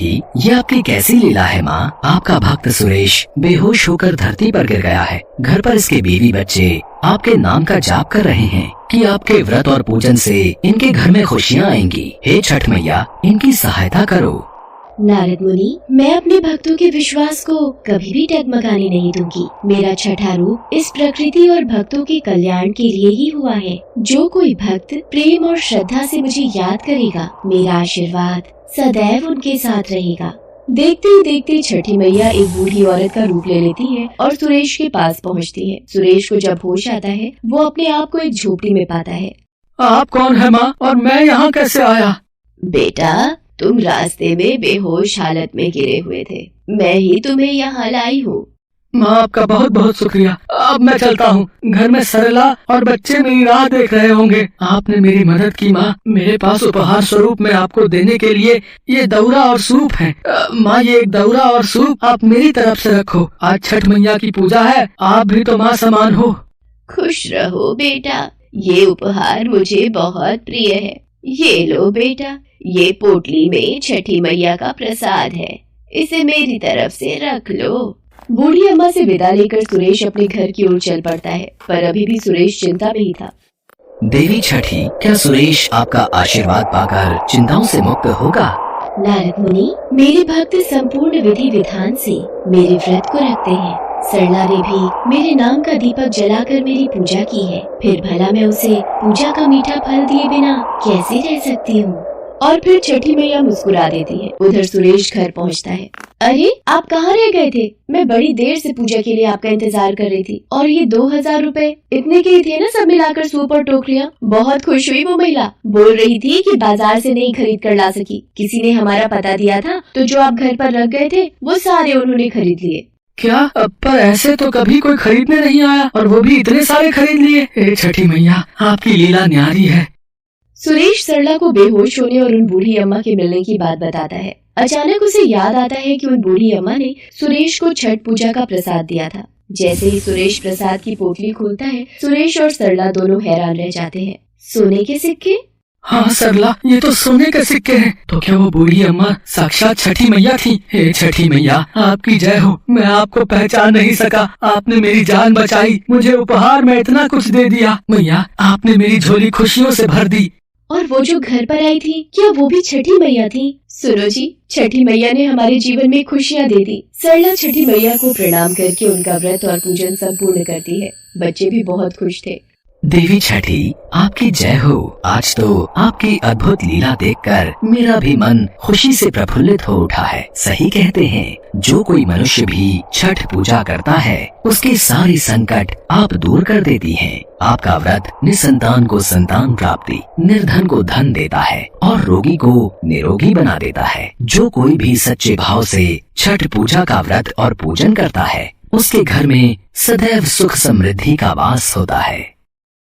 छठी, ये आपकी कैसी लीला है माँ? आपका भक्त सुरेश बेहोश होकर धरती पर गिर गया है। घर पर इसके बीवी बच्चे आपके नाम का जाप कर रहे हैं कि आपके व्रत और पूजन से इनके घर में खुशियाँ आएंगी। हे छठ मैया, इनकी सहायता करो। नारद मुनि, मैं अपने भक्तों के विश्वास को कभी भी डगमगाने नहीं दूंगी। मेरा छठा रूप इस प्रकृति और भक्तों के कल्याण के लिए ही हुआ है। जो कोई भक्त प्रेम और श्रद्धा से मुझे याद करेगा, मेरा आशीर्वाद सदैव उनके साथ रहेगा। देखते ही देखते छठी मैया एक बूढ़ी औरत का रूप ले लेती है और सुरेश के पास पहुंचती है। सुरेश को जब होश आता है, वो अपने आप को एक झोपड़ी में पाता है। आप कौन है माँ, और मैं यहाँ कैसे आया? बेटा, तुम रास्ते में बेहोश हालत में गिरे हुए थे, मैं ही तुम्हें यहाँ लाई हूँ। माँ, आपका बहुत बहुत शुक्रिया। अब मैं चलता हूँ। घर में सरला और बच्चे मेरी राह देख रहे होंगे। आपने मेरी मदद की माँ। मेरे पास उपहार स्वरूप में आपको देने के लिए ये दौरा और सूप है। माँ, ये एक दौरा और सूप आप मेरी तरफ से रखो। आज छठ मैया की पूजा है, आप भी तो माँ समान हो। खुश रहो बेटा, ये उपहार मुझे बहुत प्रिय है। ये लो बेटा, ये पोटली में छठी मैया का प्रसाद है, इसे मेरी तरफ से रख लो। बूढ़ी अम्मा से विदा लेकर सुरेश अपने घर की ओर चल पड़ता है, पर अभी भी सुरेश चिंता में ही था। देवी छठी, क्या सुरेश आपका आशीर्वाद पाकर चिंताओं से मुक्त होगा? नारद मुनि, मेरे भक्त संपूर्ण विधि विधान से मेरे व्रत को रखते हैं। सरला ने भी मेरे नाम का दीपक जलाकर मेरी पूजा की है, फिर भला मैं उसे पूजा का मीठा फल दिए बिना कैसे रह सकती हूँ। और फिर छठी मैया मुस्कुरा देती है। उधर सुरेश घर पहुँचता है। अरे, आप कहाँ रह गए थे? मैं बड़ी देर से पूजा के लिए आपका इंतजार कर रही थी। और ये 2000 रुपए इतने के ही थे ना, सब मिलाकर सूप और टोकरियाँ। बहुत खुश हुई वो महिला, बोल रही थी कि बाजार से नहीं खरीद कर ला सकी। किसी ने हमारा पता दिया था, तो जो आप घर पर रख गए थे वो सारे उन्होंने खरीद लिए। क्या? पर ऐसे तो कभी कोई खरीदने नहीं आया, और वो भी इतने सारे खरीद लिए। हे छठी मैया, आपकी लीला न्यारी है। सुरेश सरला को बेहोश होने और उन बूढ़ी अम्मा के मिलने की बात बताता है। अचानक उसे याद आता है कि उन बूढ़ी अम्मा ने सुरेश को छठ पूजा का प्रसाद दिया था। जैसे ही सुरेश प्रसाद की पोटली खोलता है, सुरेश और सरला दोनों हैरान रह जाते हैं। सोने के सिक्के? हाँ सरला, ये तो सोने के सिक्के हैं। तो क्या वो बूढ़ी अम्मा साक्षात छठी मैया थी? हे छठी मैया, आपकी जय हो। मैं आपको पहचान नहीं सका। आपने मेरी जान बचाई, मुझे उपहार में इतना कुछ दे दिया। मैया, आपने मेरी झोली खुशियों से भर दी। और वो जो घर पर आई थी, क्या वो भी छठी मैया थी? सुनो जी, छठी मैया ने हमारे जीवन में खुशियाँ दे दी। सरला छठी मैया को प्रणाम करके उनका व्रत और पूजन संपूर्ण करती है। बच्चे भी बहुत खुश थे। देवी छठी, आपकी जय हो। आज तो आपकी अद्भुत लीला देखकर मेरा भी मन खुशी से प्रफुल्लित हो उठा है। सही कहते हैं, जो कोई मनुष्य भी छठ पूजा करता है, उसके सारे संकट आप दूर कर देती हैं। आपका व्रत निसंतान को संतान प्राप्ति, निर्धन को धन देता है और रोगी को निरोगी बना देता है। जो कोई भी सच्चे भाव से छठ पूजा का व्रत और पूजन करता है, उसके घर में सदैव सुख समृद्धि का वास होता है।